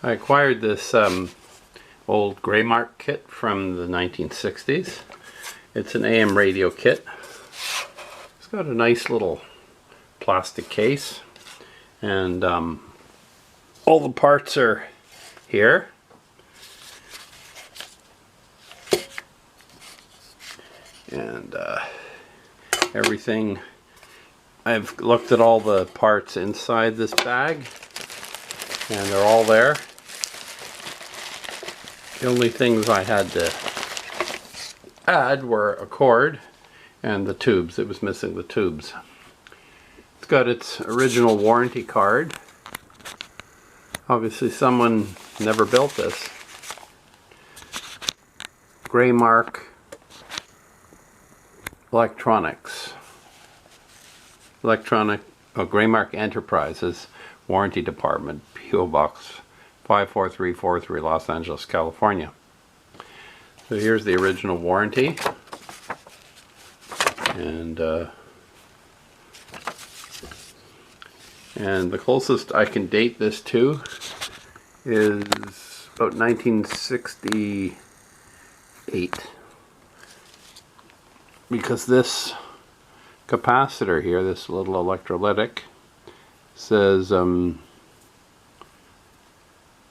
I acquired this old Graymark kit from the 1960s. It's an AM radio kit. It's got a nice little plastic case, and all the parts are here. And everything, I've looked at all the parts inside this bag, and they're all there. The only things I had to add were a cord and the tubes. It was missing the tubes. It's got its original warranty card. Obviously someone never built this. Graymark Graymark Enterprises Warranty Department, P.O. Box 54343, Los Angeles, California. So here's the original warranty, and the closest I can date this to is about 1968, because this capacitor here, this little electrolytic, says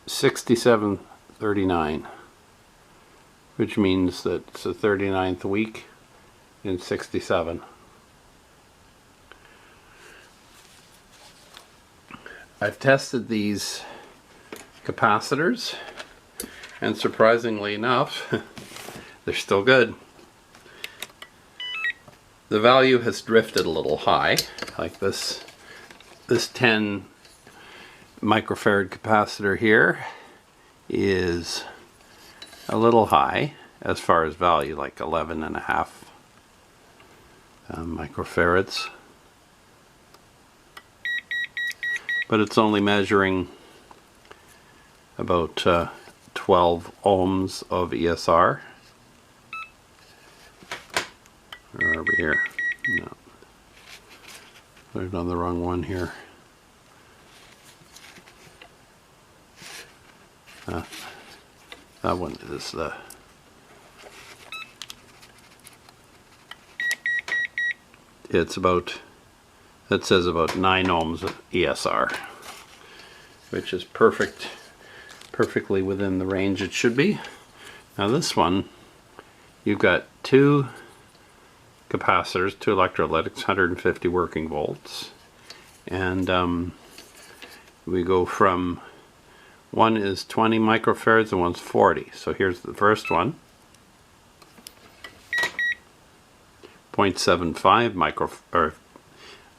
6739, which means that it's the 39th week in 67. I've tested these capacitors, and surprisingly enough, they're still good. The value has drifted a little high, like this 10 microfarad capacitor here is a little high as far as value, like 11.5 microfarads, but it's only measuring about 12 ohms of ESR. Or over here. No. Put it on the wrong one here. That one is the... It's about... It says about 9 ohms of ESR, which is perfectly within the range it should be. Now this one, you've got two capacitors, two electrolytics, 150 working volts, and we go from, one is 20 microfarads and one's 40. So here's the first one, 0.75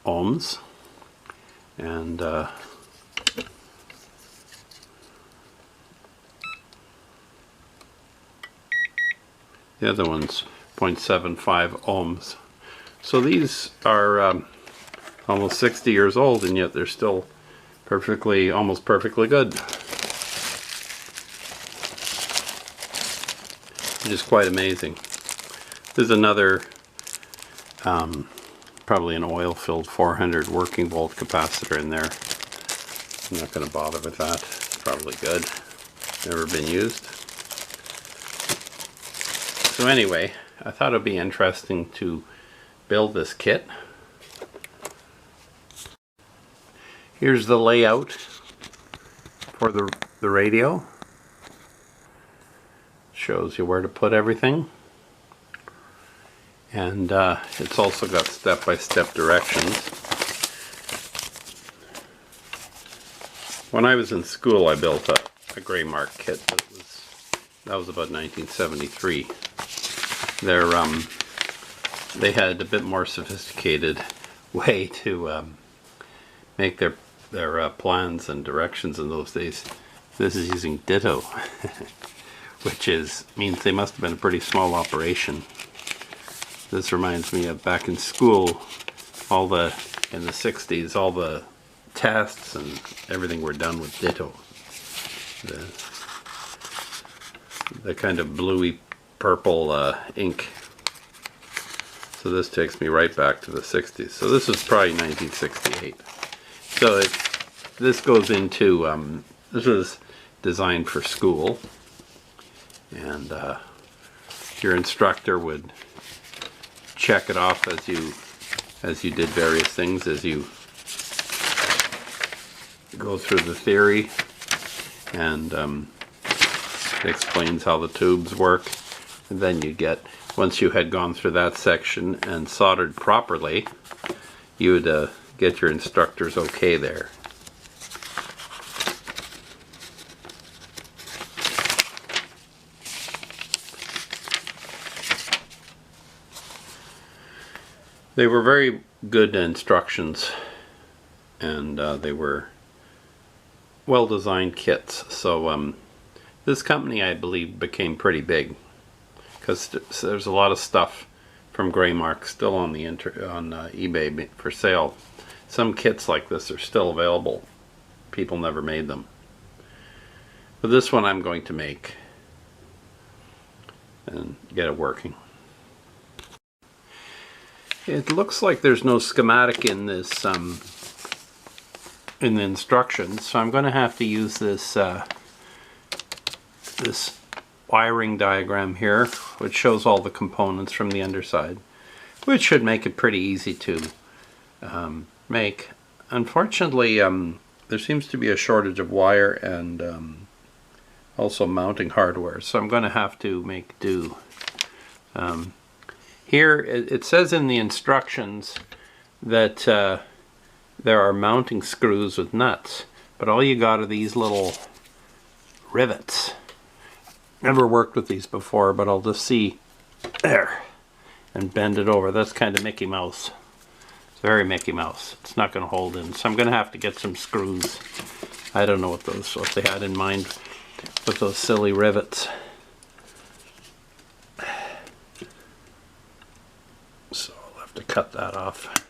ohms, and the other one's 0.75 ohms. So these are almost 60 years old, and yet they're still almost perfectly good. Which is quite amazing. There's another probably an oil-filled 400 working volt capacitor in there. I'm not going to bother with that. It's probably good. Never been used. So anyway, I thought it'd be interesting to build this kit. Here's the layout for the radio. Shows you where to put everything. And it's also got step-by-step directions. When I was in school, I built a Graymark kit, but that was about 1973. They had a bit more sophisticated way to make their plans and directions in those days. This is using Ditto, which means they must have been a pretty small operation. This reminds me of back in school, in the 60s, all the tests and everything were done with Ditto. The kind of bluey purple ink. So this takes me right back to the 60s. So this was probably 1968. So this goes into, this is designed for school, and your instructor would check it off as you did various things, as you go through the theory, and it explains how the tubes work. And then you get, once you had gone through that section and soldered properly, you would get your instructor's okay there. They were very good instructions, and they were well-designed kits. So this company, I believe, became pretty big, because there's a lot of stuff from Graymark still on the on eBay for sale. Some kits like this are still available. People never made them. But this one I'm going to make and get it working. It looks like there's no schematic in this in the instructions, so I'm going to have to use this this wiring diagram here, which shows all the components from the underside, which should make it pretty easy to make. Unfortunately, there seems to be a shortage of wire and also mounting hardware, so I'm going to have to make do. Here it says in the instructions that there are mounting screws with nuts, but all you got are these little rivets. Never worked with these before, but I'll just see there and bend it over. That's kind of Mickey Mouse. It's very Mickey Mouse. It's not going to hold in, so I'm going to have to get some screws. I don't know what they had in mind with those silly rivets. So I'll have to cut that off.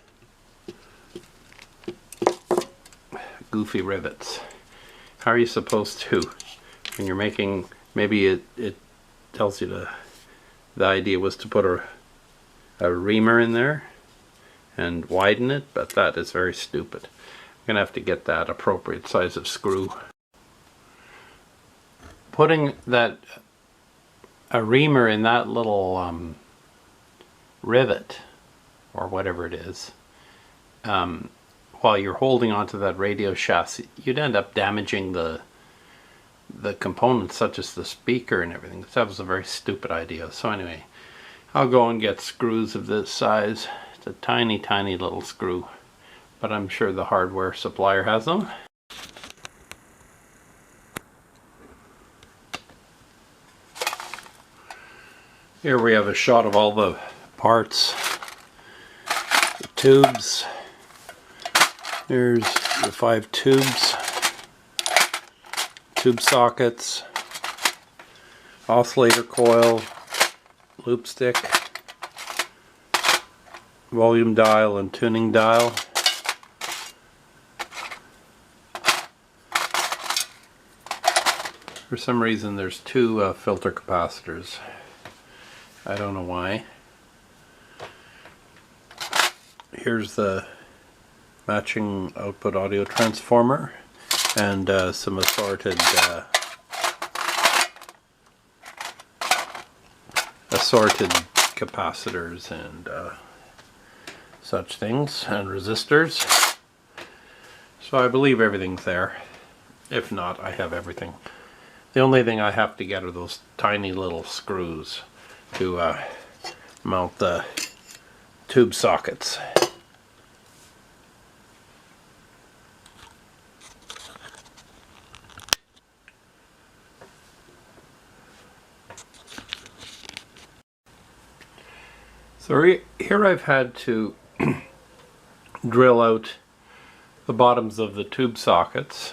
Goofy rivets. How are you supposed to, when you're making, maybe it tells you the idea was to put a reamer in there and widen it, but that is very stupid. I'm gonna have to get that appropriate size of screw. Putting a reamer in that little rivet, or whatever it is, while you're holding onto that radio chassis, you'd end up damaging the components, such as the speaker and everything. That was a very stupid idea. So anyway, I'll go and get screws of this size. It's a tiny, tiny little screw, but I'm sure the hardware supplier has them. Here we have a shot of all the parts, the tubes. There's the 5 tubes, tube sockets, oscillator coil, loop stick, volume dial and tuning dial. For some reason there's 2 filter capacitors. I don't know why. Here's the matching output audio transformer and some assorted capacitors and such things, and resistors. So I believe everything's there. If not, I have everything. The only thing I have to get are those tiny little screws to mount the tube sockets. So here I've had to drill out the bottoms of the tube sockets,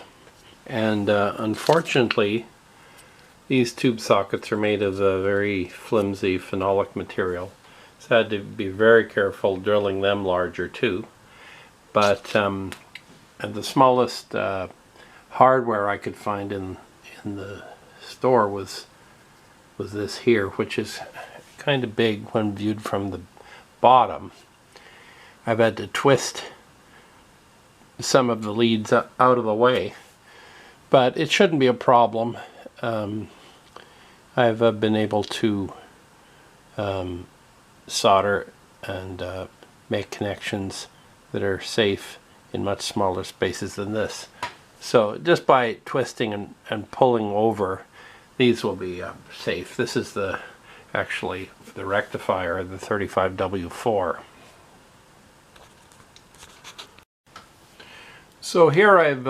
and unfortunately these tube sockets are made of a very flimsy phenolic material, so I had to be very careful drilling them larger too. But and the smallest hardware I could find in the store was this here, which is kind of big when viewed from the bottom. I've had to twist some of the leads out of the way but it shouldn't be a problem. I've been able to solder and make connections that are safe in much smaller spaces than this. So just by twisting and pulling over, these will be safe. This is actually the rectifier, the 35W4. So here I've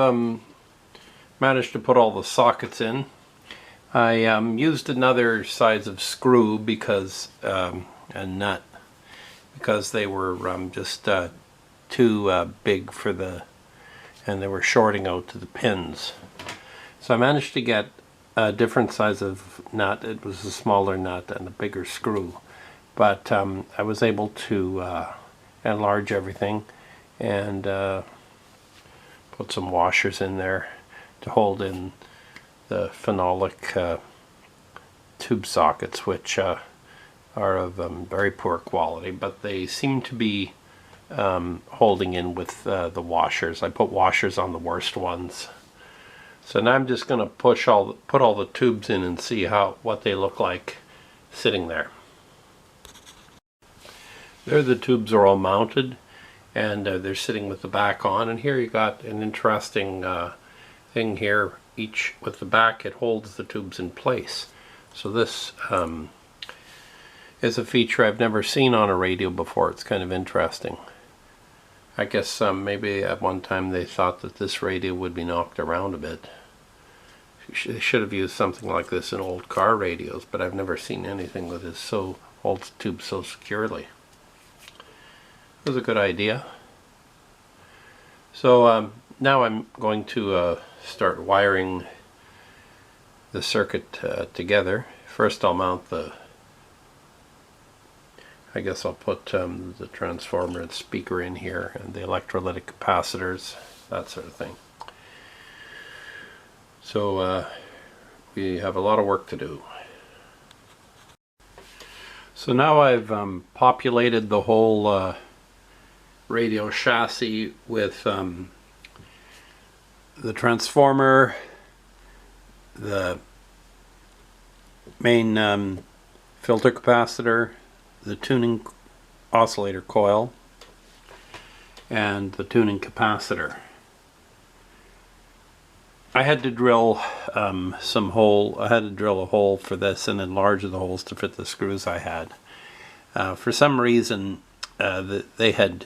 managed to put all the sockets in. I used another size of screw because and nut because they were just too big for and they were shorting out to the pins. So I managed to get a different size of nut. It was a smaller nut and a bigger screw, but I was able to enlarge everything and put some washers in there to hold in the phenolic tube sockets, which are of very poor quality, but they seem to be holding in with the washers. I put washers on the worst ones. So now I'm just going to put all the tubes in and see what they look like sitting there. There the tubes are all mounted, and they're sitting with the back on. And here you got an interesting thing here. Each with the back, it holds the tubes in place. So this is a feature I've never seen on a radio before. It's kind of interesting. I guess maybe at one time they thought that this radio would be knocked around a bit. They should have used something like this in old car radios, but I've never seen anything that holds the tube so securely. It was a good idea. So now I'm going to start wiring the circuit together. First I'll mount I guess I'll put the transformer and speaker in here and the electrolytic capacitors, that sort of thing. So we have a lot of work to do. So now I've populated the whole radio chassis with the transformer, the main filter capacitor, the tuning oscillator coil, and the tuning capacitor. I had to drill I had to drill a hole for this and enlarge the holes to fit the screws I had. For some reason they had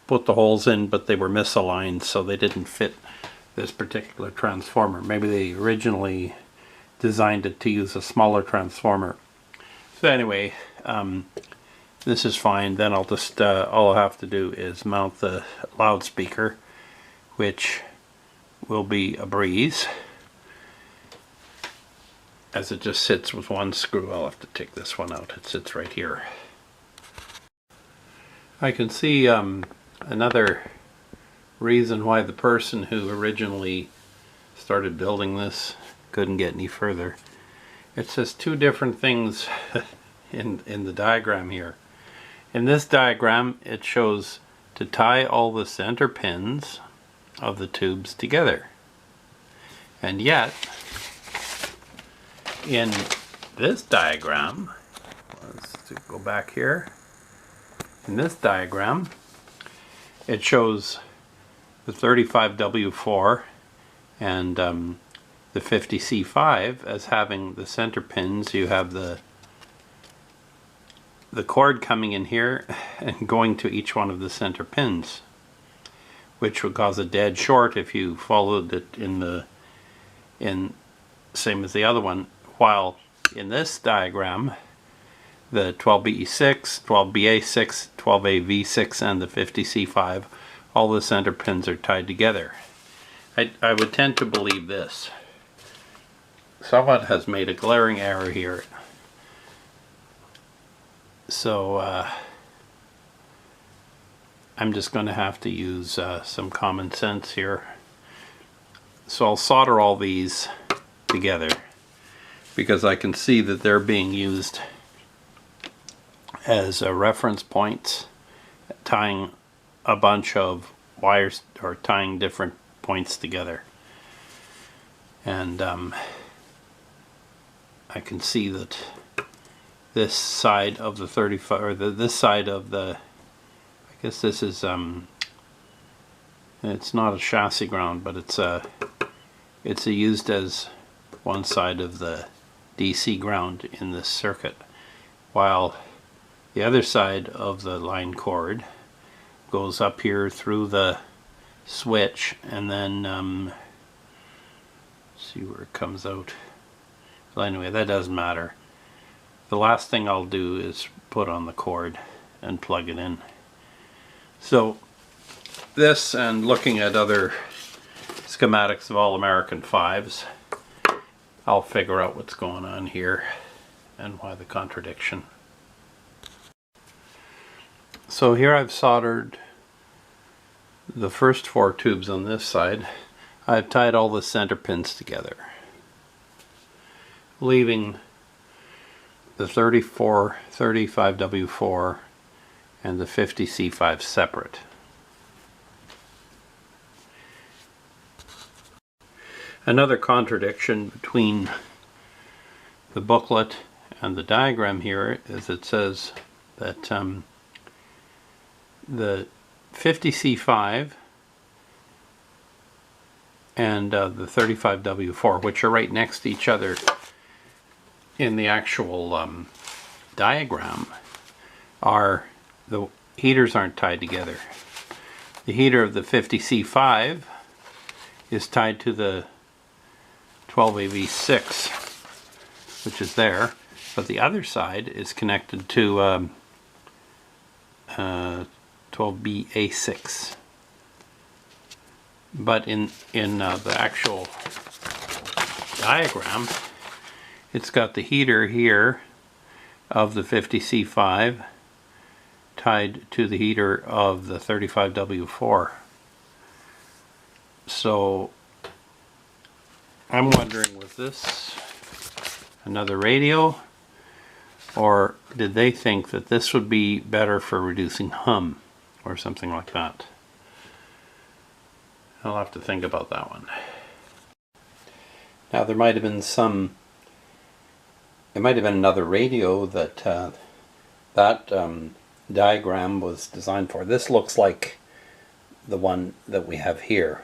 put the holes in, but they were misaligned, so they didn't fit this particular transformer. Maybe they originally designed it to use a smaller transformer. So anyway, this is fine. Then I'll just all I have to do is mount the loudspeaker, which will be a breeze, as it just sits with one screw. I'll have to take this one out. It sits right here. I can see another reason why the person who originally started building this couldn't get any further. It says two different things in the diagram here. In this diagram it shows to tie all the center pins of the tubes together, and yet in this diagram, let's go back here, in this diagram it shows the 35W4 and the 50C5 as having the center pins. You have the cord coming in here and going to each one of the center pins, which would cause a dead short if you followed it in same as the other one. While in this diagram, the 12BE6, 12BA6, 12AV6, and the 50C5, all the center pins are tied together. I would tend to believe this. Someone has made a glaring error here. So I'm just going to have to use some common sense here. So I'll solder all these together because I can see that they're being used as reference points, tying a bunch of wires or tying different points together. and I can see that this side of the 35, or this side of the, I guess this is it's not a chassis ground, but it's used as one side of the DC ground in this circuit, while the other side of the line cord goes up here through the switch, and then see where it comes out. Well, anyway, that doesn't matter. The last thing I'll do is put on the cord and plug it in. So this, and looking at other schematics of all American 5s, I'll figure out what's going on here and why the contradiction. So here I've soldered the first 4 tubes on this side. I've tied all the center pins together, leaving the 35W4 and the 50C5 separate. Another contradiction between the booklet and the diagram here is it says that the 50C5 and the 35W4, which are right next to each other in the actual diagram, the heaters aren't tied together. The heater of the 50C5 is tied to the 12AV6, which is there, but the other side is connected to 12BA6. But in the actual diagram, it's got the heater here of the 50C5 tied to the heater of the 35W4. So I'm wondering, was this another radio, or did they think that this would be better for reducing hum or something like that? I'll have to think about that one. Now there might have been another radio that diagram was designed for. This looks like the one that we have here,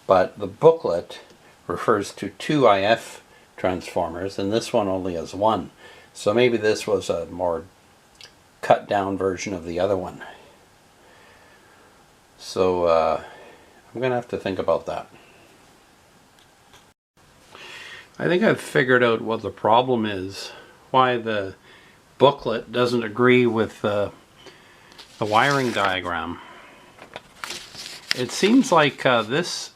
but the booklet refers to 2 IF transformers, and this one only has 1. So maybe this was a more cut down version of the other one. So I'm going to have to think about that. I think I've figured out what the problem is, why the booklet doesn't agree with the wiring diagram. It seems like this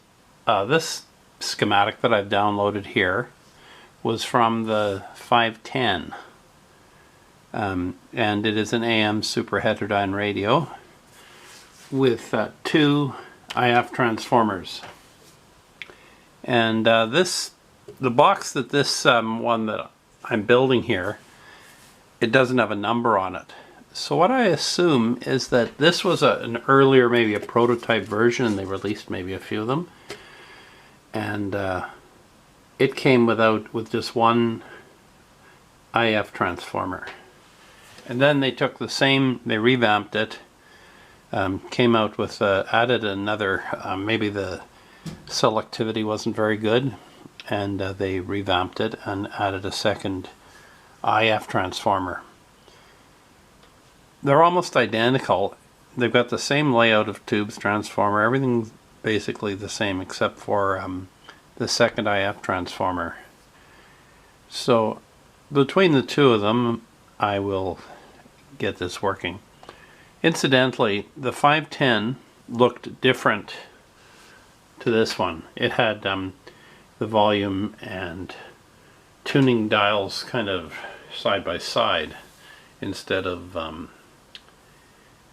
schematic that I've downloaded here was from the 510, and it is an AM super heterodyne radio with 2 IF transformers. And the box that this one that I'm building here, it doesn't have a number on it. So what I assume is that this was an earlier, maybe a prototype version, and they released maybe a few of them, and it came with just 1 IF transformer. And then they took the same, they revamped it, came out with added another, maybe the selectivity wasn't very good, and they revamped it and added a second IF transformer. They're almost identical. They've got the same layout of tubes, transformer, everything's basically the same except for the second IF transformer. So between the 2 of them, I will get this working. Incidentally, the 510 looked different to this one. It had the volume and tuning dials kind of side by side instead of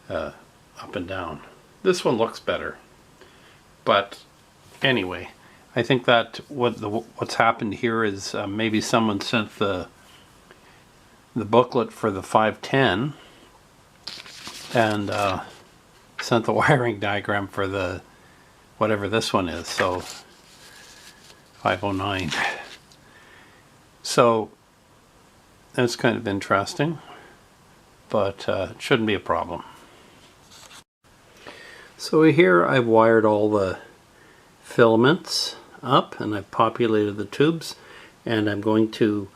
up and down. This one looks better, but anyway, I think that what's happened here is maybe someone sent the booklet for the 510 and sent the wiring diagram for the whatever this one is. So 509. So that's kind of interesting, but it shouldn't be a problem. So here I've wired all the filaments up and I've populated the tubes, and I'm going to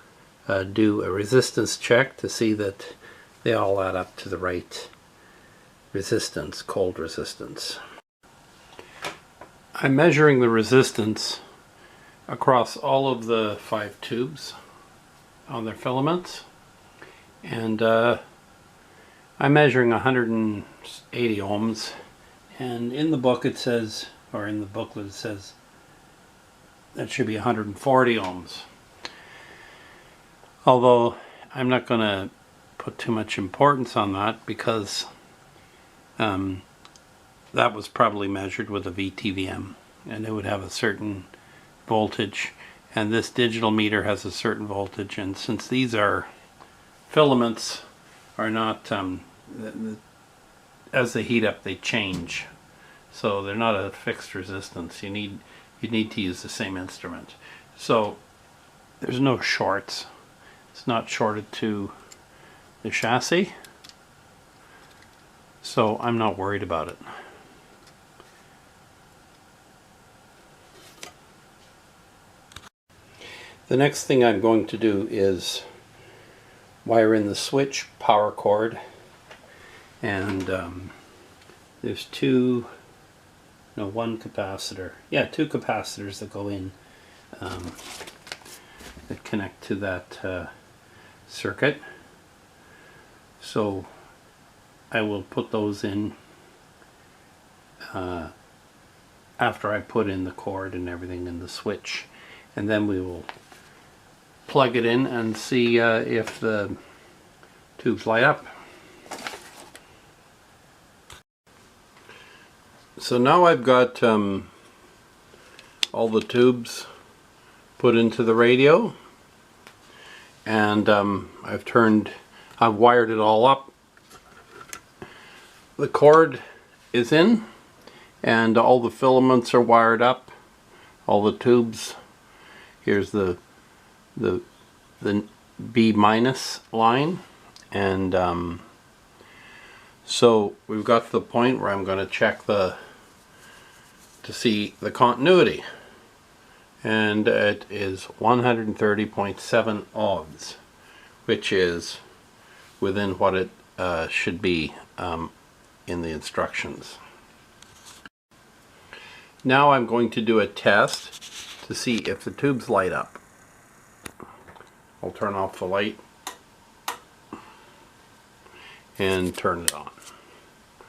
do a resistance check to see that they all add up to the right resistance, cold resistance. I'm measuring the resistance across all of the 5 tubes on their filaments, and I'm measuring 180 ohms, and in the book it says, or in the booklet it says, that should be 140 ohms. Although I'm not going to put too much importance on that, because that was probably measured with a VTVM, and it would have a certain voltage, and this digital meter has a certain voltage, and since these are filaments are not as they heat up they change, so they're not a fixed resistance. You need to use the same instrument. So there's no shorts. It's not shorted to the chassis, so I'm not worried about it. The next thing I'm going to do is wire in the switch power cord, and there's one capacitor. Yeah, 2 capacitors that go in that connect to that circuit. So I will put those in after I put in the cord and everything in the switch, and then we will plug it in and see if the tubes light up. So now I've got all the tubes put into the radio, and I've wired it all up. The cord is in, and all the filaments are wired up, all the tubes. Here's the B minus line, and so we've got to the point where I'm going to check to see the continuity, and it is 130.7 ohms, which is within what it should be in the instructions. Now I'm going to do a test to see if the tubes light up. I'll turn off the light and turn it on.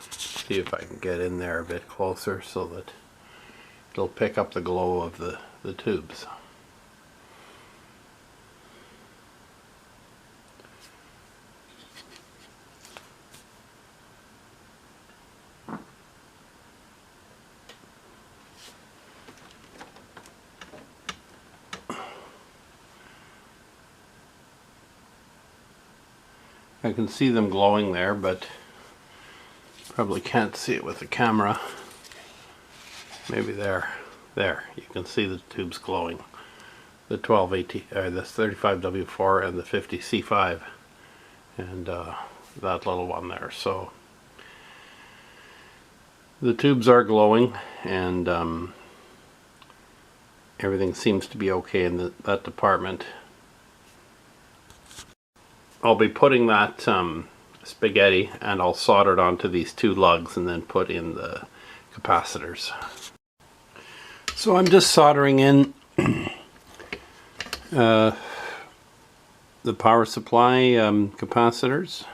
See if I can get in there a bit closer so that it'll pick up the glow of the tubes. I can see them glowing there, but probably can't see it with the camera. Maybe there. There, you can see the tubes glowing. The 12AT, or the 35W4 and the 50C5, and that little one there. So the tubes are glowing, and everything seems to be okay in that department. I'll be putting that spaghetti, and I'll solder it onto these 2 lugs and then put in the capacitors. So I'm just soldering in the power supply capacitors.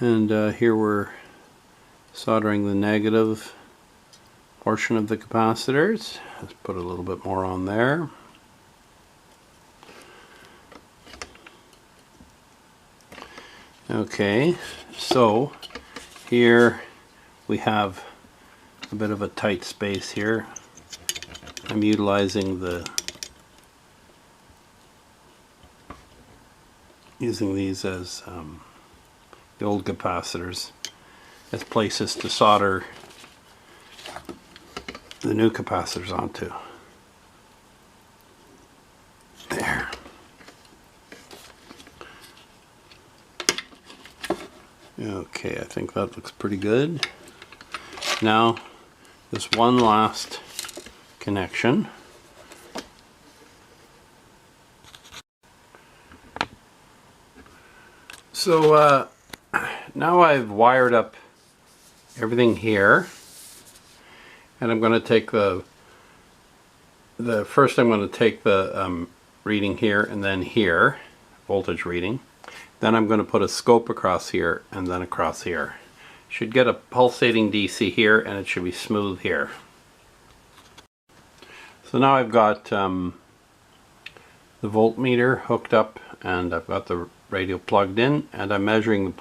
And here we're soldering the negative portion of the capacitors. Let's put a little bit more on there. Okay, so here we have a bit of a tight space here. I'm utilizing using these as the old capacitors as places to solder the new capacitors onto. There. Okay, I think that looks pretty good. Now, this one last connection. So now I've wired up everything here, and I'm going to take the first I'm going to take the reading here and then here, voltage reading. Then I'm going to put a scope across here and then across here. Should get a pulsating DC here, and it should be smooth here. So now I've got the voltmeter hooked up, and I've got the radio plugged in, and I'm measuring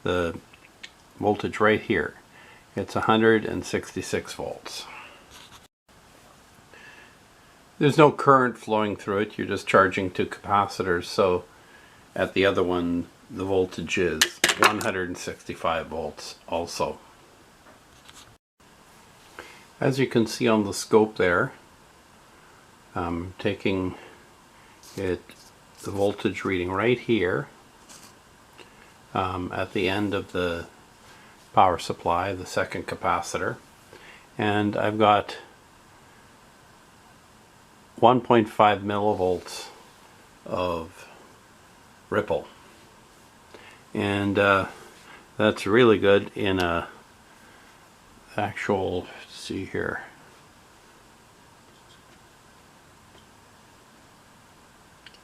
the voltage right here. It's 166 volts. There's no current flowing through it, you're just charging two capacitors, so at the other one the voltage is 165 volts also. As you can see on the scope there, I'm taking the voltage reading right here at the end of the power supply, the second capacitor, and I've got 1.5 millivolts of ripple, and that's really good in a actual, let's see here,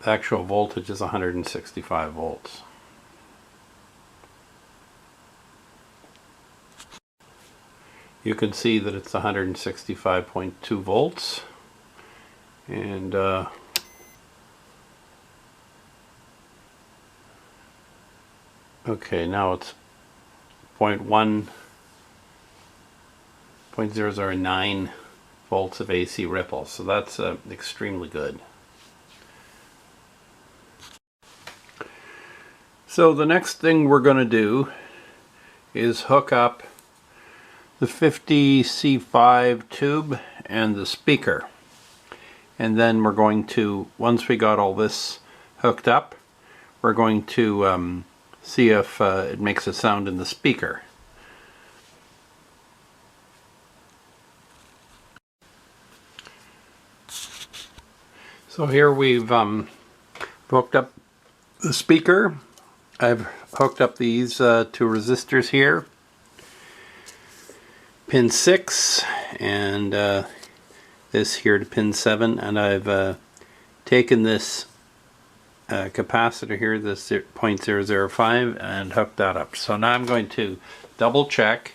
the actual voltage is 165 volts. You can see that it's 165.2 volts, and okay, now it's 0.009 volts of AC ripple, so that's extremely good. So the next thing we're going to do is hook up the 50C5 tube and the speaker, and then we're going to, once we got all this hooked up, we're going to see if it makes a sound in the speaker. So here we've hooked up the speaker. I've hooked up these two resistors here, pin 6 and this here to pin 7, and I've taken this capacitor here, this 0.005, and hooked that up. So now I'm going to double check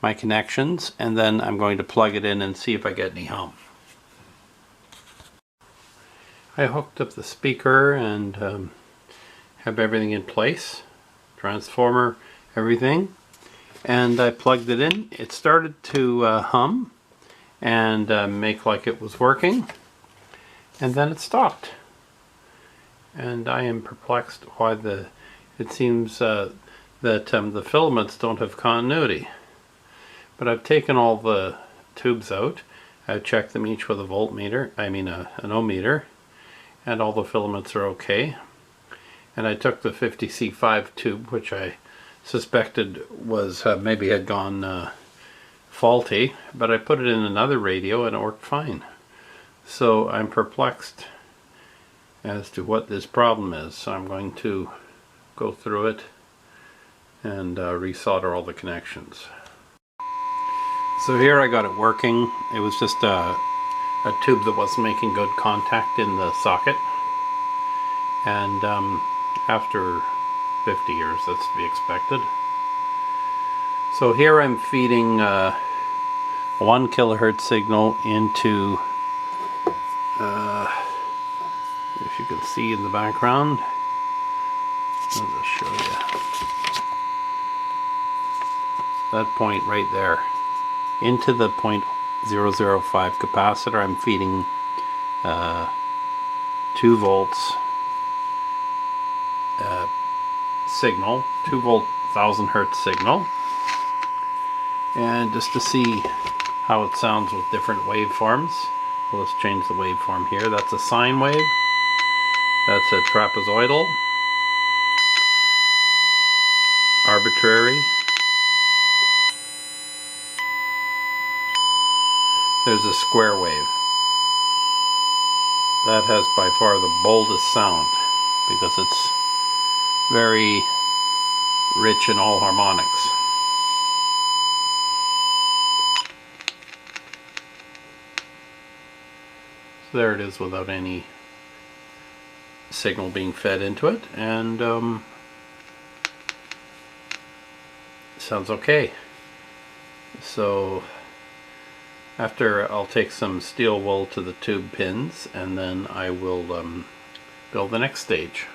my connections, and then I'm going to plug it in and see if I get any hum. I hooked up the speaker and have everything in place, transformer, everything, and I plugged it in. It started to hum and make like it was working, and then it stopped. And I am perplexed why it seems that the filaments don't have continuity. But I've taken all the tubes out. I've checked them each with a voltmeter, an ohmmeter, and all the filaments are okay. And I took the 50C5 tube, which I suspected was maybe had gone faulty, but I put it in another radio and it worked fine. So I'm perplexed as to what this problem is. So I'm going to go through it and resolder all the connections. So here I got it working. It was just a tube that wasn't making good contact in the socket, and after 50 years that's to be expected. So here I'm feeding a 1 kilohertz signal into if you can see in the background, I'll just show you that point right there. Into the 0.005 capacitor I'm feeding 2 volts signal, 2 volt 1000 hertz signal, and just to see how it sounds with different waveforms. So let's change the waveform here. That's a sine wave. That's a trapezoidal. Arbitrary. There's a square wave. That has by far the boldest sound because it's very rich in all harmonics. So there it is without any signal being fed into it, and sounds okay. So after, I'll take some steel wool to the tube pins, and then I will build the next stage.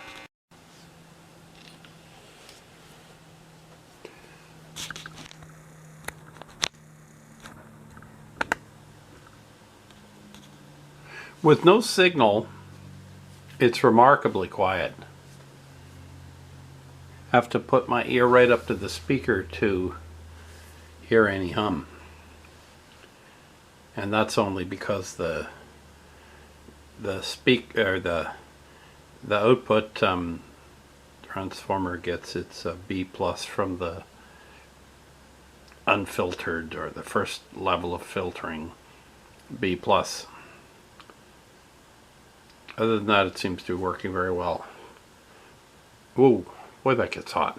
With no signal, it's remarkably quiet. I have to put my ear right up to the speaker to hear any hum. And that's only because the output transformer gets its B plus from the unfiltered, or the first level of filtering, B plus. Other than that, it seems to be working very well. Ooh, boy, that gets hot.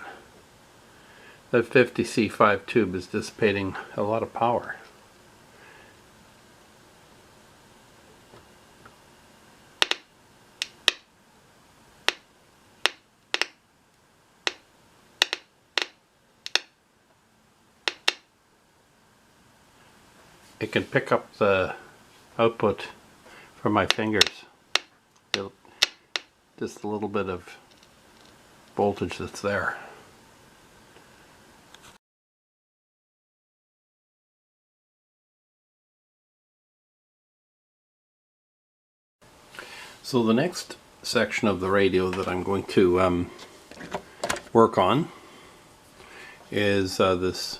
That 50C5 tube is dissipating a lot of power. It can pick up the output from my fingers. Just a little bit of voltage that's there. So the next section of the radio that I'm going to work on is this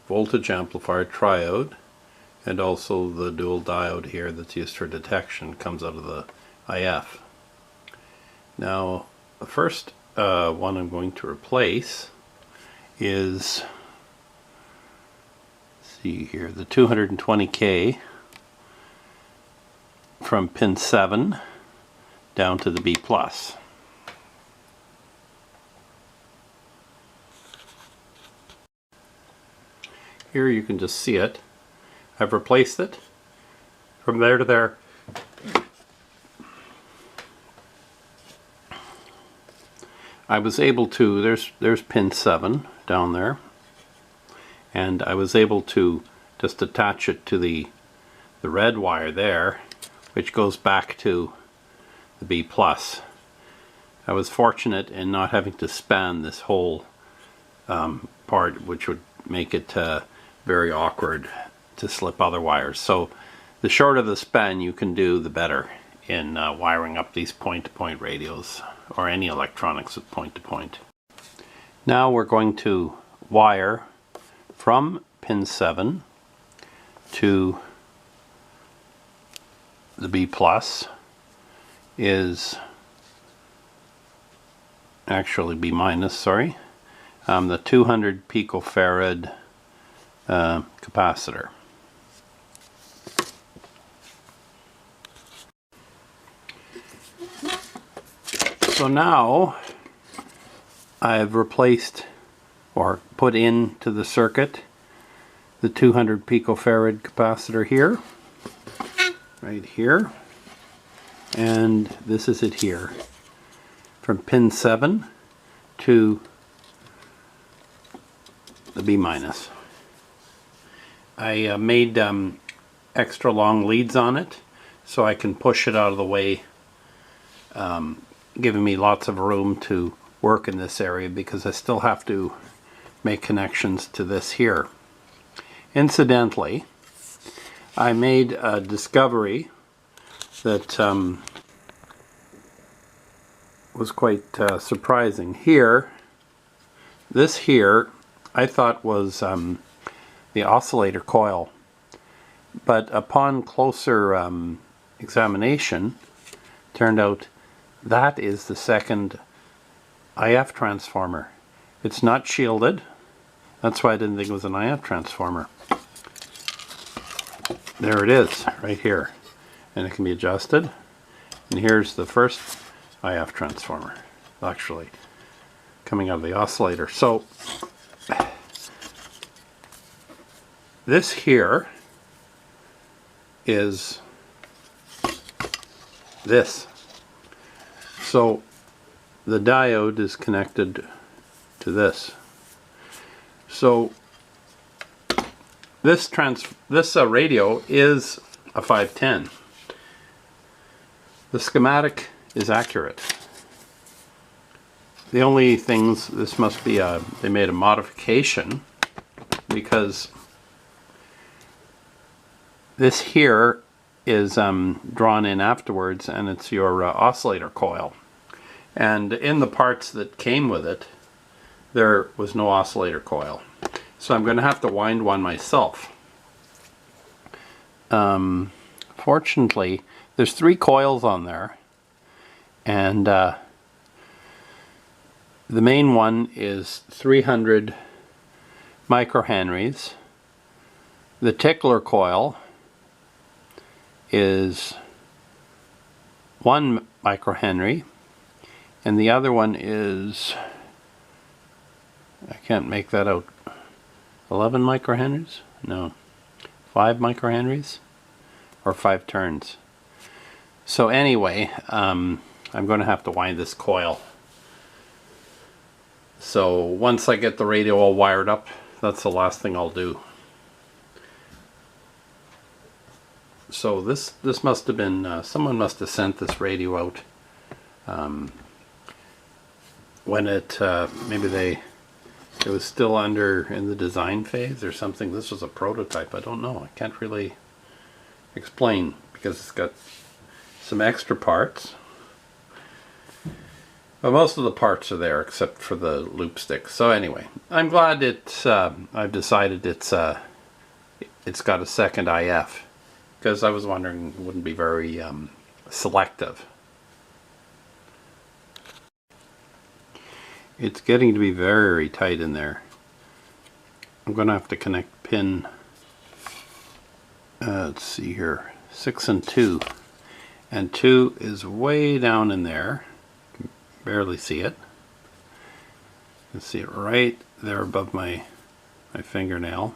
voltage amplifier triode, and also the dual diode here that's used for detection comes out of the IF. Now the first one I'm going to replace is, see here, the 220K from pin 7 down to the B plus. Here you can just see it. I've replaced it from there to there. I was able to, there's pin 7 down there, and I was able to just attach it to the red wire there, which goes back to the B plus. I was fortunate in not having to span this whole part, which would make it very awkward to slip other wires. So the shorter the span you can do, the better in wiring up these point-to-point radios, or any electronics with point-to-point. Now we're going to wire from pin 7 to the B plus, is actually B minus, sorry, the 200 picofarad capacitor. So now I've replaced, or put into the circuit, the 200 picofarad capacitor here, right here, and this is it here, from pin 7 to the B minus. I made extra long leads on it so I can push it out of the way, giving me lots of room to work in this area, because I still have to make connections to this here. Incidentally, I made a discovery that was quite surprising. Here, this here, I thought was the oscillator coil, But upon closer examination, turned out that is the second IF transformer. It's not shielded. That's why I didn't think it was an IF transformer. There it is, right here. And it can be adjusted. And here's the first IF transformer, actually, coming out of the oscillator. So, this here is this. So, the diode is connected to this. So, this radio is a 510. The schematic is accurate. The only things, this must be they made a modification, because this here is drawn in afterwards, and it's your oscillator coil. And in the parts that came with it, there was no oscillator coil. So I'm going to have to wind one myself. Fortunately, there's 3 coils on there, and the main one is 300 microhenries. The tickler coil is 1 microhenry, and the other one is, I can't make that out, 11 microhenries? No, 5 microhenries, or 5 turns. So anyway, I'm going to have to wind this coil. So once I get the radio all wired up, that's the last thing I'll do. So this must have been, someone must have sent this radio out when it, maybe it was still in the design phase or something. This was a prototype, I don't know. I can't really explain because it's got some extra parts. But most of the parts are there except for the loop stick. So anyway, I'm glad I've decided it's got a second IF, because I was wondering it wouldn't be very selective. It's getting to be very tight in there. I'm going to have to connect pin, let's see here, 6 and 2. And 2 is way down in there. You can barely see it. You can see it right there above my fingernail.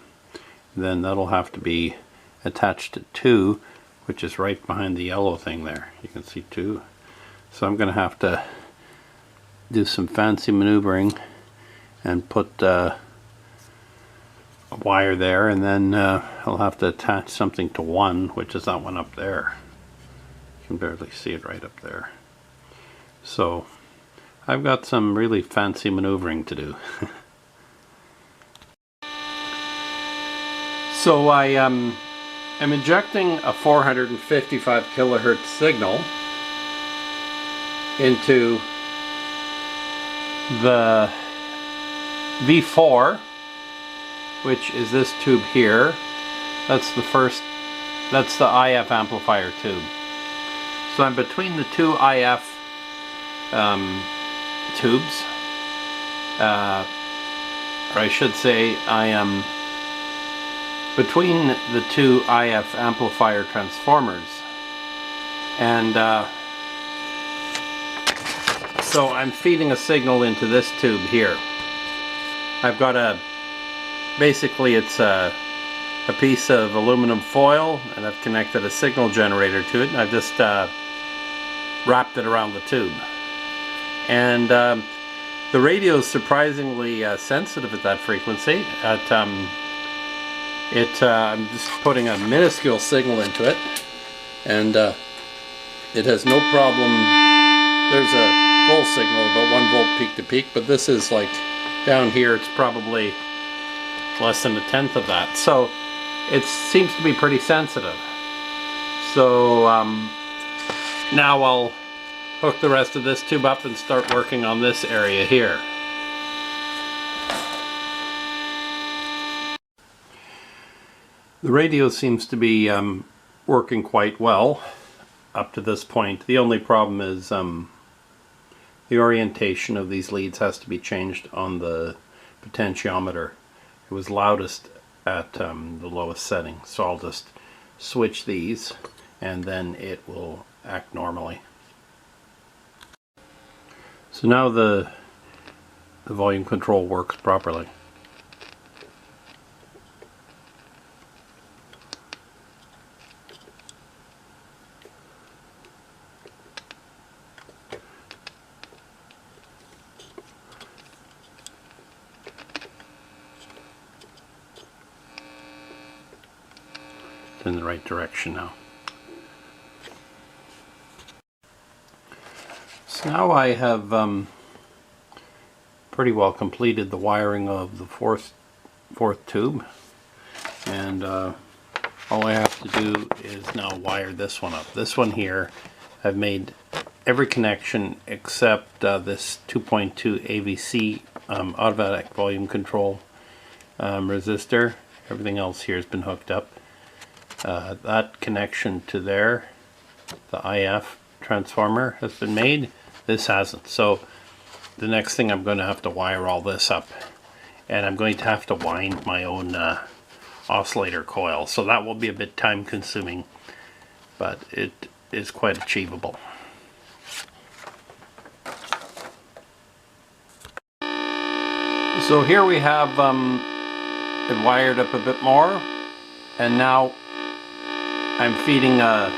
Then that'll have to be attached to 2, which is right behind the yellow thing there. You can see 2. So I'm going to have to do some fancy maneuvering and put a wire there, and then I'll have to attach something to 1, which is that one up there. You can barely see it right up there. So I've got some really fancy maneuvering to do. So I am injecting a 455 kilohertz signal into the V4, which is this tube here. That's the IF amplifier tube. So I'm between the 2 IF tubes, or I should say I am between the 2 IF amplifier transformers, and so I'm feeding a signal into this tube here. I've got basically it's a piece of aluminum foil, and I've connected a signal generator to it, and I've just wrapped it around the tube. And the radio is surprisingly sensitive at that frequency. I'm just putting a minuscule signal into it, and it has no problem. There's a full signal, about 1 volt peak to peak, but this is like down here, it's probably less than 1/10 of that. So it seems to be pretty sensitive. So now I'll hook the rest of this tube up and start working on this area here. The radio seems to be working quite well up to this point. The only problem is the orientation of these leads has to be changed on the potentiometer. It was loudest at the lowest setting, so I'll just switch these and then it will act normally. So now the volume control works properly. It's in the right direction now. So now I have pretty well completed the wiring of the fourth tube, and all I have to do is now wire this one up. This one here, I've made every connection except this 2.2 AVC automatic volume control resistor. Everything else here has been hooked up. That connection to there, the IF transformer, has been made. This hasn't. So the next thing, I'm going to have to wire all this up, and I'm going to have to wind my own oscillator coil. So that will be a bit time consuming, but it is quite achievable. So here we have it wired up a bit more, and now I'm feeding a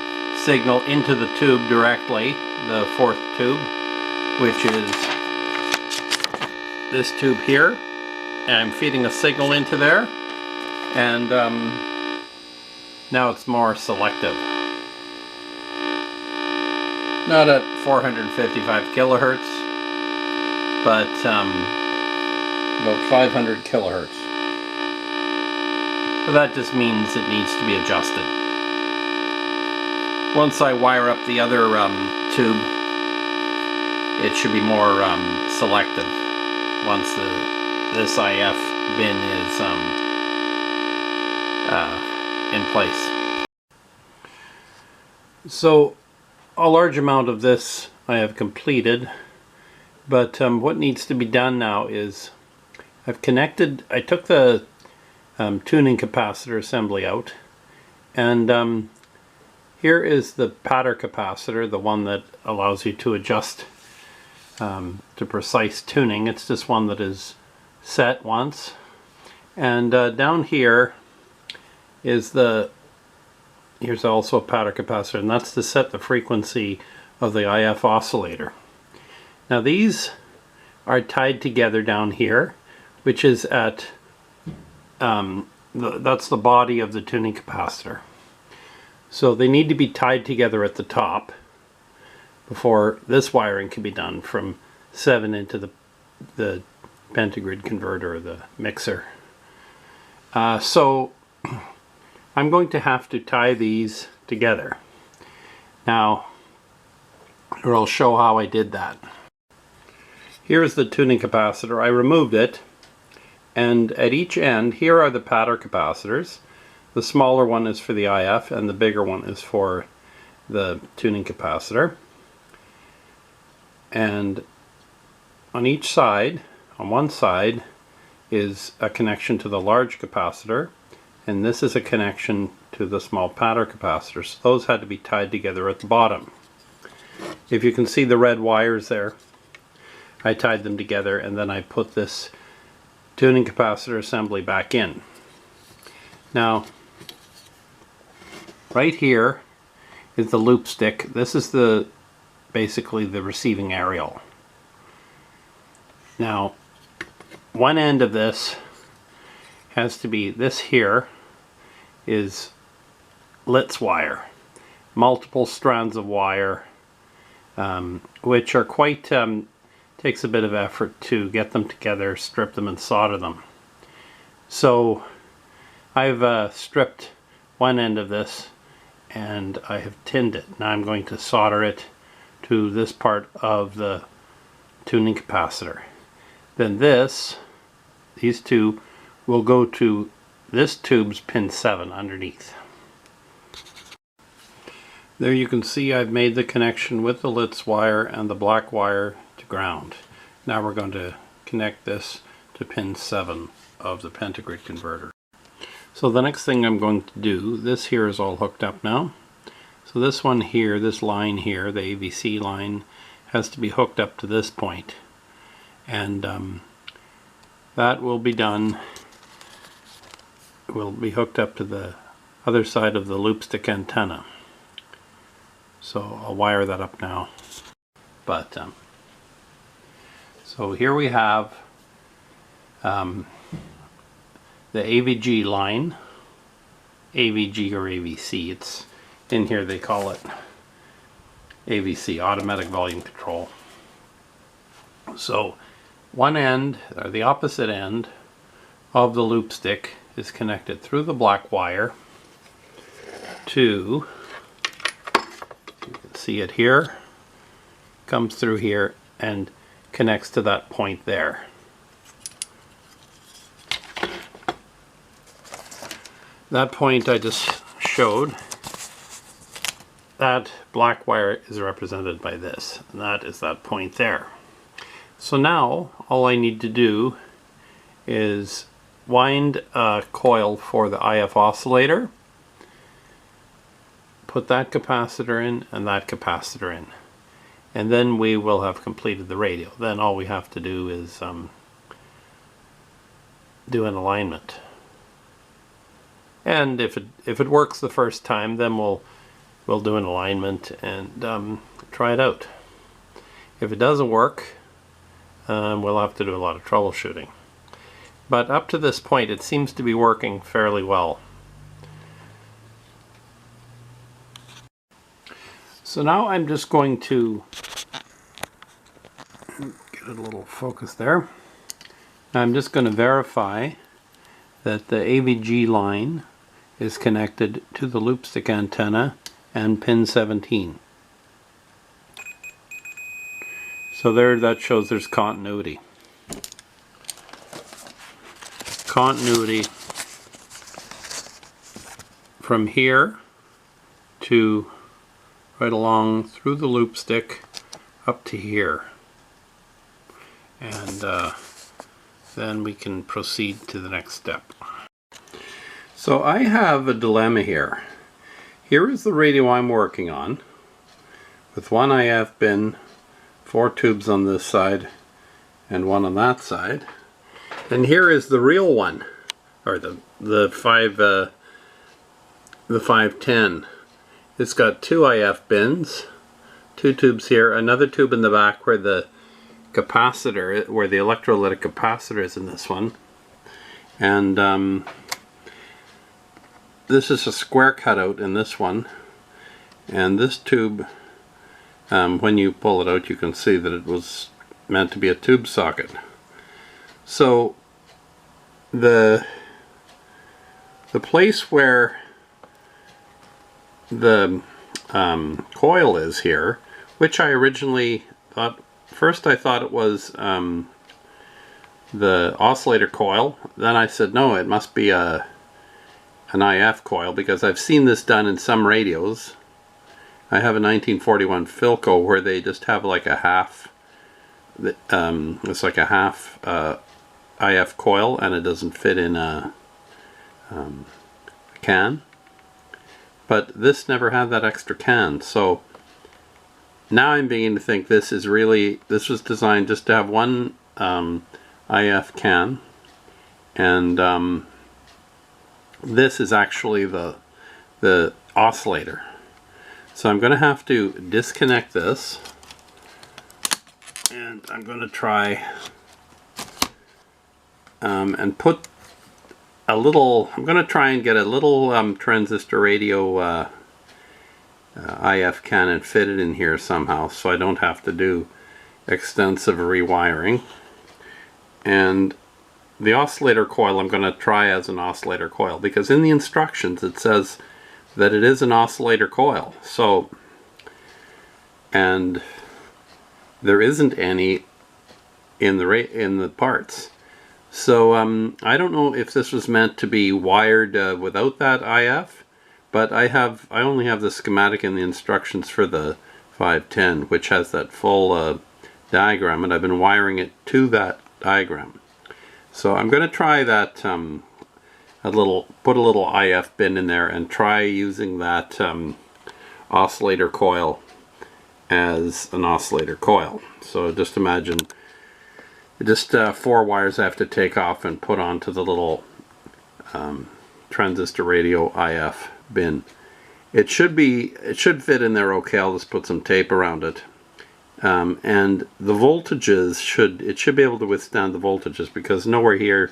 signal into the tube directly, the fourth tube, which is this tube here, and I'm feeding a signal into there, and now it's more selective. Not at 455 kilohertz, but about 500 kilohertz. So that just means it needs to be adjusted. Once I wire up the other tube, it should be more selective once this IF bin is in place. So a large amount of this I have completed, but what needs to be done now is I took the tuning capacitor assembly out, and here is the pattern capacitor, the one that allows you to adjust to precise tuning. It's just one that is set once. And down here is here's also a pattern capacitor, and that's to set the frequency of the IF oscillator. Now these are tied together down here, which is at, that's the body of the tuning capacitor. So they need to be tied together at the top before this wiring can be done from 7 into the pentagrid converter, or the mixer. So I'm going to have to tie these together. Now, or I'll show how I did that. Here's the tuning capacitor. I removed it, and at each end, here are the pattern capacitors. The smaller one is for the IF, and the bigger one is for the tuning capacitor. And on each side, on one side, is a connection to the large capacitor, and this is a connection to the small pattern capacitor. So those had to be tied together at the bottom. If you can see the red wires there, I tied them together, and then I put this tuning capacitor assembly back in. Now, right here is the loop stick. This is basically the receiving aerial. Now, one end of this has to be, this here is Litz wire. Multiple strands of wire, which are quite, takes a bit of effort to get them together, strip them and solder them. So I've stripped one end of this and I have tinned it. Now I'm going to solder it to this part of the tuning capacitor. Then these two will go to this tube's pin 7 underneath. There you can see I've made the connection with the Litz wire and the black wire to ground. Now we're going to connect this to pin 7 of the pentagrid converter. So the next thing I'm going to do, this here is all hooked up now. So this one here, this line here, the AVC line, has to be hooked up to this point. And that will be done. It will be hooked up to the other side of the loopstick antenna. So I'll wire that up now. But so here we have the AVG line, AVG or AVC. It's in here they call it AVC, automatic volume control. So one end, or the opposite end of the loopstick, is connected through the black wire to, you can see it here, comes through here and connects to that point there. That point I just showed, that black wire is represented by this, and that is that point there. So now all I need to do is wind a coil for the IF oscillator, put that capacitor in and that capacitor in, and then we will have completed the radio. Then all we have to do is do an alignment. And if it works the first time, then we'll do an alignment and try it out. If it doesn't work, we'll have to do a lot of troubleshooting. But up to this point, it seems to be working fairly well. So now I'm just going to get a little focus there. I'm just going to verify that the AVG line is connected to the loopstick antenna and pin 17. So there, that shows there's continuity. Continuity from here to right along through the loopstick up to here, and then we can proceed to the next step. So I have a dilemma here. Here is the radio I'm working on with one IF bin, 4 tubes on this side and one on that side. And here is the real one, or the 510. It's got 2 IF bins, 2 tubes here, another tube in the back where the capacitor, where the electrolytic capacitor is in this one. And this is a square cutout in this one. And this tube, when you pull it out, you can see that it was meant to be a tube socket. So the place where the coil is here, which I originally thought, first I thought it was the oscillator coil. Then I said no, it must be an IF coil, because I've seen this done in some radios. I have a 1941 Philco where they just have like a half, it's like a half IF coil, and it doesn't fit in a can. But this never had that extra can, so now I'm beginning to think this was designed just to have one IF can, and this is actually the oscillator. So I'm going to have to disconnect this, and I'm going to try and put a little, I'm going to try and get a little transistor radio IF can and fit it in here somehow, so I don't have to do extensive rewiring. And the oscillator coil I'm going to try as an oscillator coil, because in the instructions it says that it is an oscillator coil. So, and there isn't any in the parts. So I don't know if this was meant to be wired without that IF, but I only have the schematic and the instructions for the 510, which has that full diagram, and I've been wiring it to that diagram. So I'm going to try that put a little IF bin in there and try using that oscillator coil as an oscillator coil. So just imagine just 4 wires I have to take off and put onto the little transistor radio IF bin. It should fit in there okay. I'll just put some tape around it. And the voltages it should be able to withstand the voltages, because nowhere here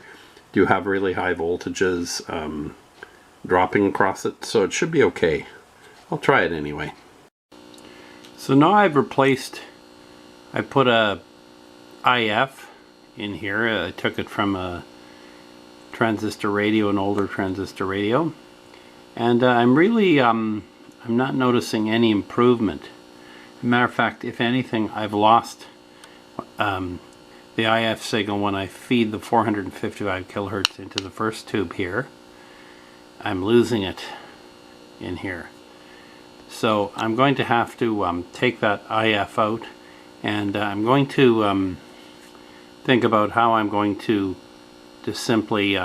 do you have really high voltages dropping across it, so it should be okay. I'll try it anyway. So now I put a IF in here. I took it from a transistor radio, an older transistor radio, and I'm not noticing any improvement. As a matter of fact, if anything, I've lost the IF signal when I feed the 455 kilohertz into the first tube here. I'm losing it in here. So I'm going to have to take that IF out, and I'm going to think about how I'm going to simply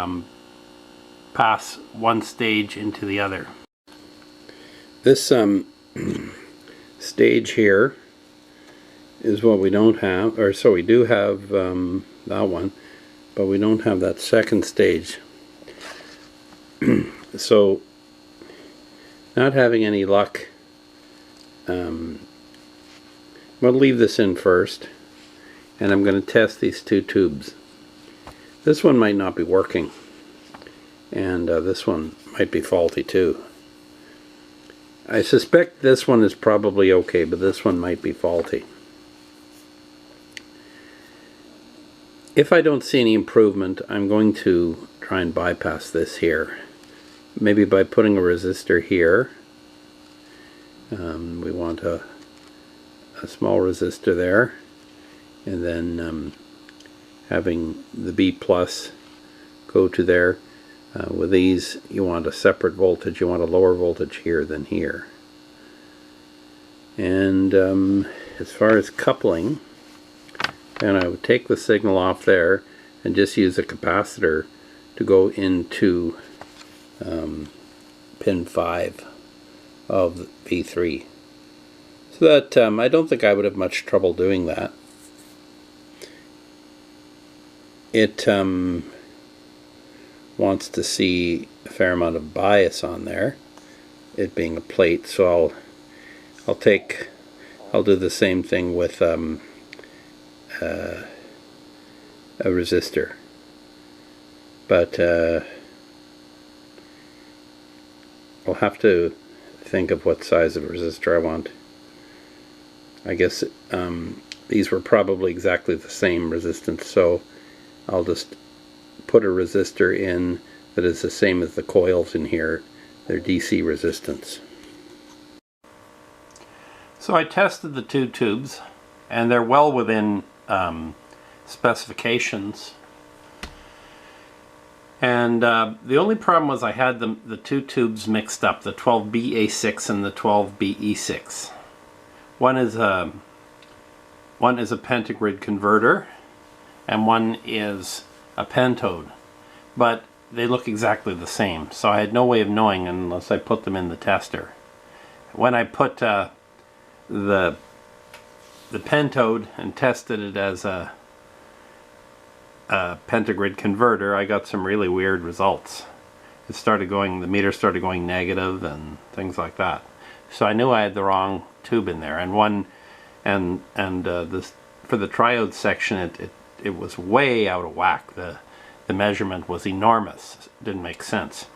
pass one stage into the other. This stage here is what we don't have, or so we do have that one, but we don't have that second stage. So not having any luck, I'm going to leave this in first, and I'm going to test these 2 tubes. This one might not be working, and this one might be faulty too. I suspect this one is probably okay, but this one might be faulty. If I don't see any improvement, I'm going to try and bypass this here. Maybe by putting a resistor here. We want a small resistor there, and then having the B plus go to there. With these, you want a separate voltage. You want a lower voltage here than here. And as far as coupling, and I would take the signal off there and just use a capacitor to go into pin 5 of V3. So that I don't think I would have much trouble doing that. It wants to see a fair amount of bias on there, it being a plate, so I'll do the same thing with a resistor, but I'll have to think of what size of resistor I want. I guess these were probably exactly the same resistance, so I'll just put a resistor in that is the same as the coils in here, their DC resistance. So I tested the 2 tubes, and they're well within specifications. And the only problem was I had the 2 tubes mixed up, the 12BA6 and the 12BE6. One is a pentagrid converter, and one is a pentode, but they look exactly the same, so I had no way of knowing unless I put them in the tester. When I put the pentode and tested it as a pentagrid converter, I got some really weird results. The meter started going negative and things like that. So I knew I had the wrong tube in there, and this, for the triode section, it was way out of whack. The measurement was enormous. It didn't make sense.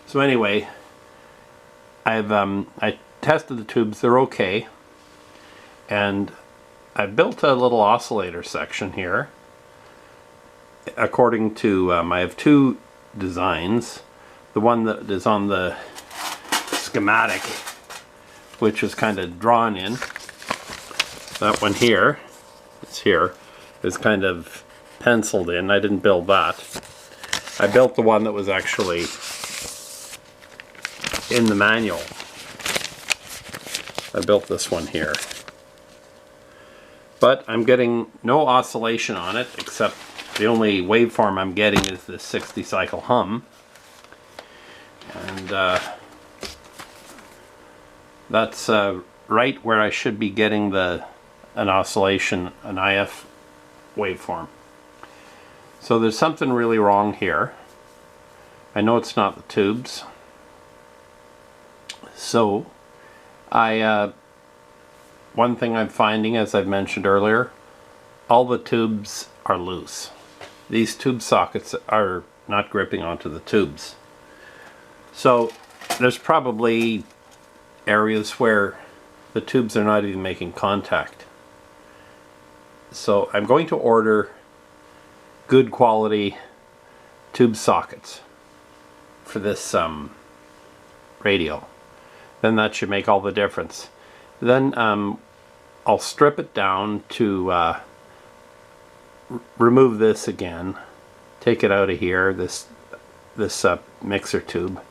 So anyway, I tested the tubes. They're okay, and I built a little oscillator section here. According to I have 2 designs. The one that is on the schematic, which is kind of drawn in. That one here, it's here, is kind of penciled in. I didn't build that. I built the one that was actually in the manual. I built this one here. But I'm getting no oscillation on it, except the only waveform I'm getting is this 60 cycle hum. And that's right where I should be getting an oscillation, an IF waveform. So there's something really wrong here. I know it's not the tubes. So one thing I'm finding, as I've mentioned earlier, all the tubes are loose. These tube sockets are not gripping onto the tubes. So there's probably areas where the tubes are not even making contact. So I'm going to order good quality tube sockets for this radio. Then that should make all the difference. Then I'll strip it down to remove this again, take it out of here, this mixer tube,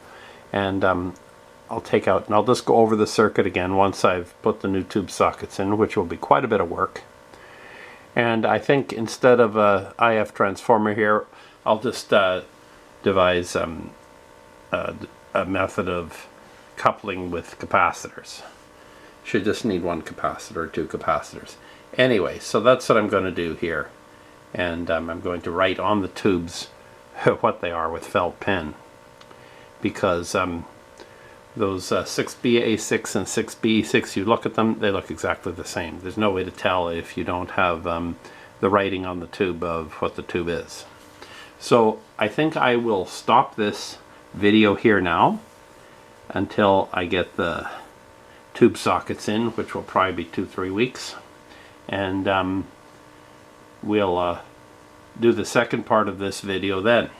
and I'll take out, and I'll just go over the circuit again once I've put the new tube sockets in, which will be quite a bit of work. And I think instead of a IF transformer here, I'll just devise a method of coupling with capacitors. Should just need one capacitor or two capacitors. Anyway, so that's what I'm going to do here. And I'm going to write on the tubes what they are with felt pen. Because those 6BA6 and 6BE6, you look at them, they look exactly the same. There's no way to tell if you don't have the writing on the tube of what the tube is. So I think I will stop this video here now until I get the tube sockets in, which will probably be 2-3 weeks, and we'll do the second part of this video then.